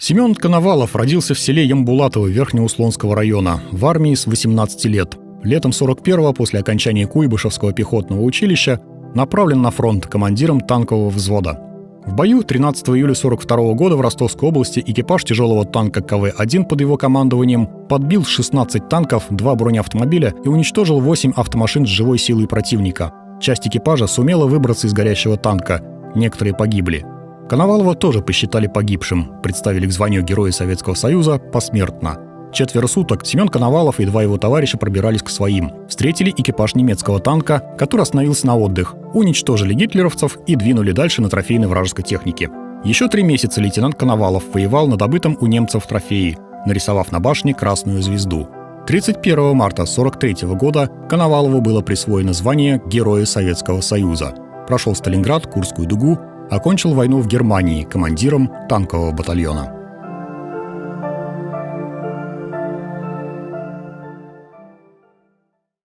Семен Коновалов родился в селе Ямбулатово Верхнеуслонского района, в армии с 18 лет. Летом 41-го, после окончания Куйбышевского пехотного училища, направлен на фронт командиром танкового взвода. В бою 13 июля 42 года в Ростовской области экипаж тяжелого танка КВ-1 под его командованием подбил 16 танков, 2 бронеавтомобиля и уничтожил 8 автомашин с живой силой противника. Часть экипажа сумела выбраться из горящего танка, некоторые погибли. Коновалова тоже посчитали погибшим, представили к званию Героя Советского Союза посмертно. 4 суток Семен Коновалов и 2 его товарища пробирались к своим. Встретили экипаж немецкого танка, который остановился на отдых, уничтожили гитлеровцев и двинули дальше на трофейной вражеской технике. Еще 3 месяца лейтенант Коновалов воевал на добытом у немцев трофее, нарисовав на башне красную звезду. 31 марта 1943 года Коновалову было присвоено звание Героя Советского Союза. Прошел Сталинград, Курскую дугу, окончил войну в Германии командиром танкового батальона.